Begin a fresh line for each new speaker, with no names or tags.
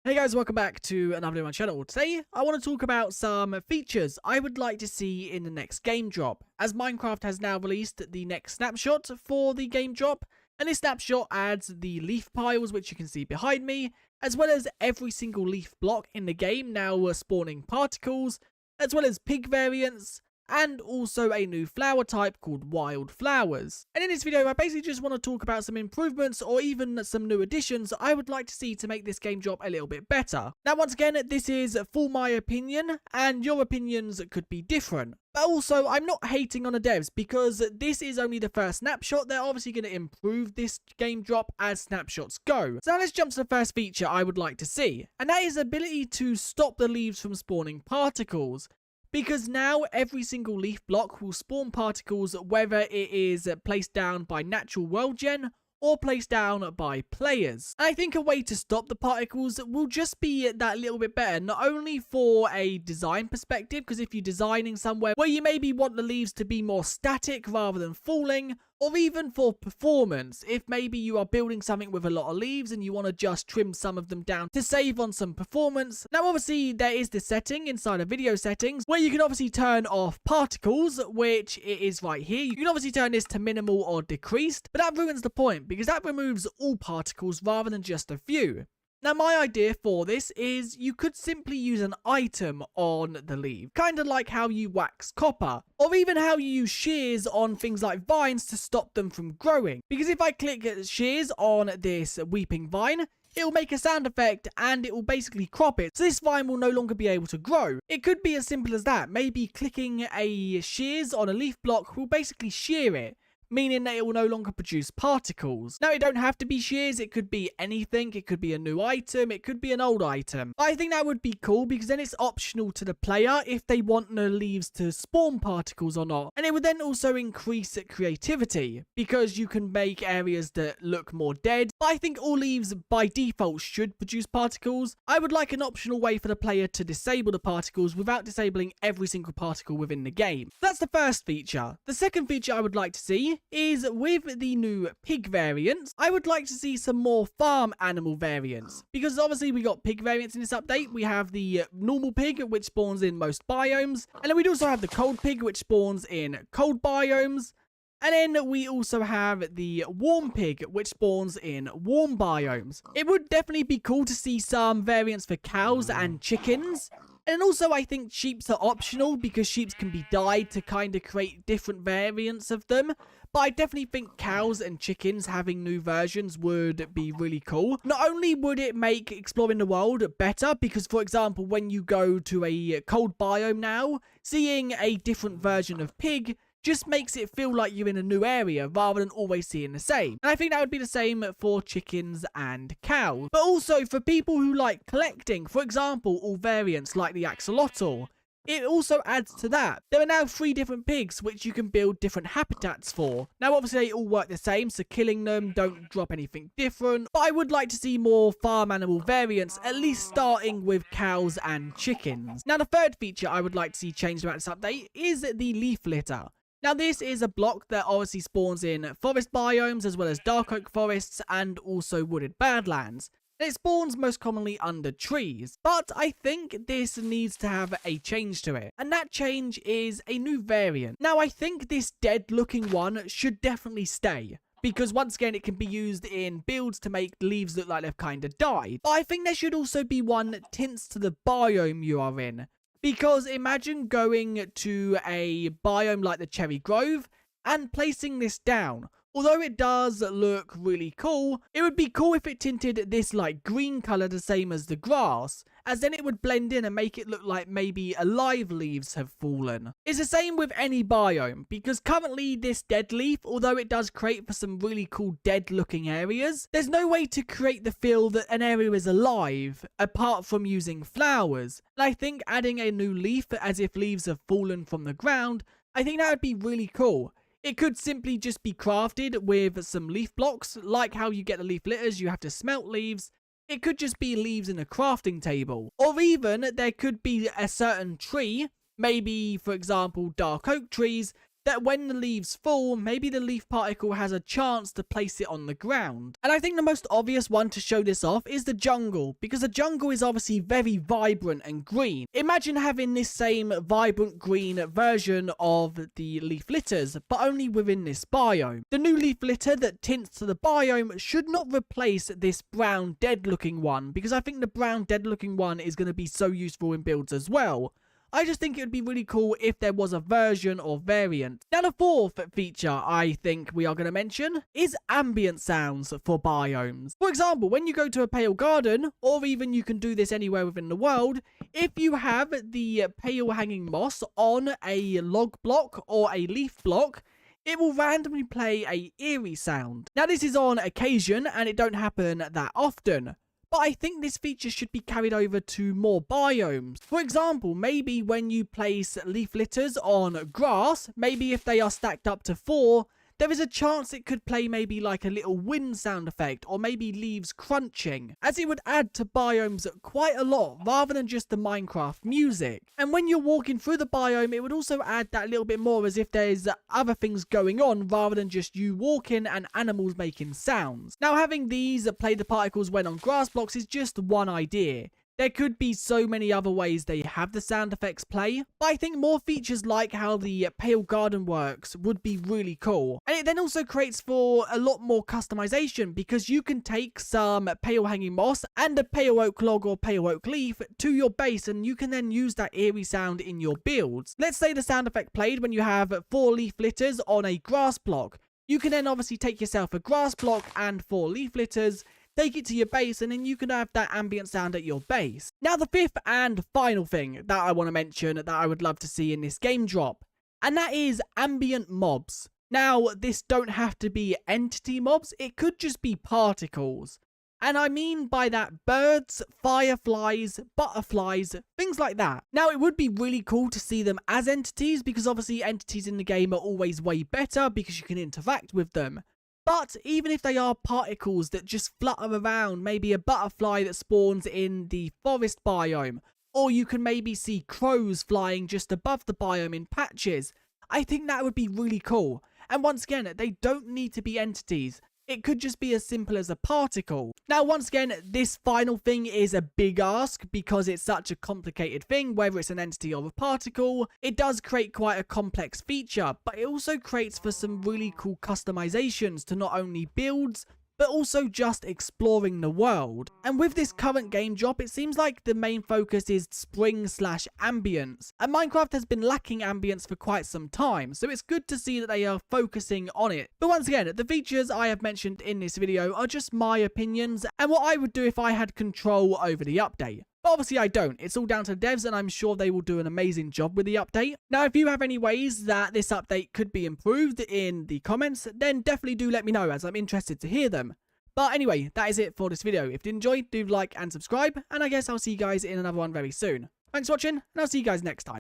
Hey guys, welcome back to another video on my channel. Today, I want to talk about some features I would like to see in the next game drop, as Minecraft has now released the next snapshot for the game drop, and this snapshot adds the leaf piles, which you can see behind me, as well as every single leaf block in the game now spawning particles, as well as pig variants, and also a new flower type called wild flowers. And in this video, I basically just want to talk about some improvements or even some new additions I would like to see to make this game drop a little bit better. Now, once again, this is for my opinion, and your opinions could be different. But also, I'm not hating on the devs because this is only the first snapshot. They're obviously going to improve this game drop as snapshots go. So now let's jump to the first feature I would like to see, and that is the ability to stop the leaves from spawning particles. Because now every single leaf block will spawn particles, whether it is placed down by natural world gen or placed down by players. And I think a way to stop the particles will just be that little bit better, not only for a design perspective, because if you're designing somewhere where you maybe want the leaves to be more static rather than falling, or even for performance, if maybe you are building something with a lot of leaves and you want to just trim some of them down to save on some performance. Now obviously there is the setting inside of video settings where you can obviously turn off particles, which it is right here. You can obviously turn this to minimal or decreased, but that ruins the point because that removes all particles rather than just a few. Now my idea for this is you could simply use an item on the leaf, kind of like how you wax copper, or even how you use shears on things like vines to stop them from growing. Because if I click shears on this weeping vine, it will make a sound effect and it will basically crop it, so this vine will no longer be able to grow. It could be as simple as that. Maybe clicking a shears on a leaf block will basically shear it, meaning that it will no longer produce particles. Now, it don't have to be shears, it could be anything, it could be a new item, it could be an old item. I think that would be cool because then it's optional to the player if they want the leaves to spawn particles or not. And it would then also increase creativity because you can make areas that look more dead. But I think all leaves by default should produce particles. I would like an optional way for the player to disable the particles without disabling every single particle within the game. That's the first feature. The second feature I would like to see is with the new pig variants. I would like to see some more farm animal variants, because obviously we got pig variants in this update. We have the normal pig, which spawns in most biomes, and then we'd also have the cold pig, which spawns in cold biomes. And then we also have the warm pig, which spawns in warm biomes. It would definitely be cool to see some variants for cows and chickens. And also I think sheeps are optional because sheeps can be dyed to kind of create different variants of them. But I definitely think cows and chickens having new versions would be really cool. Not only would it make exploring the world better, because for example, when you go to a cold biome now, seeing a different version of pig just makes it feel like you're in a new area rather than always seeing the same. And I think that would be the same for chickens and cows. But also for people who like collecting, for example, all variants like the axolotl, it also adds to that. There are now 3 different pigs which you can build different habitats for. Now obviously they all work the same, so killing them don't drop anything different. But I would like to see more farm animal variants, at least starting with cows and chickens. Now the third feature I would like to see changed about this update is the leaf litter. Now this is a block that obviously spawns in forest biomes as well as dark oak forests and also wooded badlands. And it spawns most commonly under trees. But I think this needs to have a change to it. And that change is a new variant. Now I think this dead looking one should definitely stay, because once again it can be used in builds to make leaves look like they've kind of died. But I think there should also be one that tints to the biome you are in. Because imagine going to a biome like the Cherry Grove and placing this down. Although it does look really cool, it would be cool if it tinted this like green color the same as the grass, as then it would blend in and make it look like maybe alive leaves have fallen. It's the same with any biome, because currently this dead leaf, although it does create for some really cool dead looking areas, there's no way to create the feel that an area is alive apart from using flowers. And I think adding a new leaf as if leaves have fallen from the ground, I think that would be really cool. It could simply just be crafted with some leaf blocks, like how you get the leaf litters, you have to smelt leaves. It could just be leaves in a crafting table. Or even there could be a certain tree, maybe for example dark oak trees, that when the leaves fall, maybe the leaf particle has a chance to place it on the ground. And I think the most obvious one to show this off is the jungle, because the jungle is obviously very vibrant and green. Imagine having this same vibrant green version of the leaf litters, but only within this biome. The new leaf litter that tints to the biome should not replace this brown dead looking one, because I think the brown dead looking one is going to be so useful in builds as well. I just think it would be really cool if there was a version or variant. Now the fourth feature I think we are going to mention is ambient sounds for biomes. For example, when you go to a pale garden, or even you can do this anywhere within the world, if you have the pale hanging moss on a log block or a leaf block, it will randomly play a eerie sound. Now this is on occasion and it don't happen that often, but I think this feature should be carried over to more biomes. For example, maybe when you place leaf litters on grass, maybe if they are stacked up to 4, there is a chance it could play maybe like a little wind sound effect, or maybe leaves crunching, as it would add to biomes quite a lot rather than just the Minecraft music. And when you're walking through the biome, it would also add that little bit more as if there's other things going on rather than just you walking and animals making sounds. Now having these play the particles when on grass blocks is just one idea. There could be so many other ways they have the sound effects play, but I think more features like how the pale garden works would be really cool. And it then also creates for a lot more customization, because you can take some pale hanging moss and a pale oak log or pale oak leaf to your base, and you can then use that eerie sound in your builds. Let's say the sound effect played when you have 4 leaf litters on a grass block. You can then obviously take yourself a grass block and 4 leaf litters, take it to your base, and then you can have that ambient sound at your base. Now the fifth and final thing that I want to mention that I would love to see in this game drop, and that is ambient mobs. Now this don't have to be entity mobs, it could just be particles. And I mean by that birds, fireflies, butterflies, things like that. Now it would be really cool to see them as entities, because obviously entities in the game are always way better because you can interact with them. But even if they are particles that just flutter around, maybe a butterfly that spawns in the forest biome, or you can maybe see crows flying just above the biome in patches, I think that would be really cool. And once again, they don't need to be entities. It could just be as simple as a particle. Now, once again, this final thing is a big ask because it's such a complicated thing, whether it's an entity or a particle. It does create quite a complex feature, but it also creates for some really cool customizations to not only builds, but also just exploring the world. And with this current game drop, it seems like the main focus is spring/ambience. And Minecraft has been lacking ambience for quite some time, so it's good to see that they are focusing on it. But once again, the features I have mentioned in this video are just my opinions and what I would do if I had control over the update. But obviously I don't. It's all down to the devs, and I'm sure they will do an amazing job with the update. Now, if you have any ways that this update could be improved in the comments, then definitely do let me know, as I'm interested to hear them. But anyway, that is it for this video. If you enjoyed, do like and subscribe, and I guess I'll see you guys in another one very soon. Thanks for watching, and I'll see you guys next time.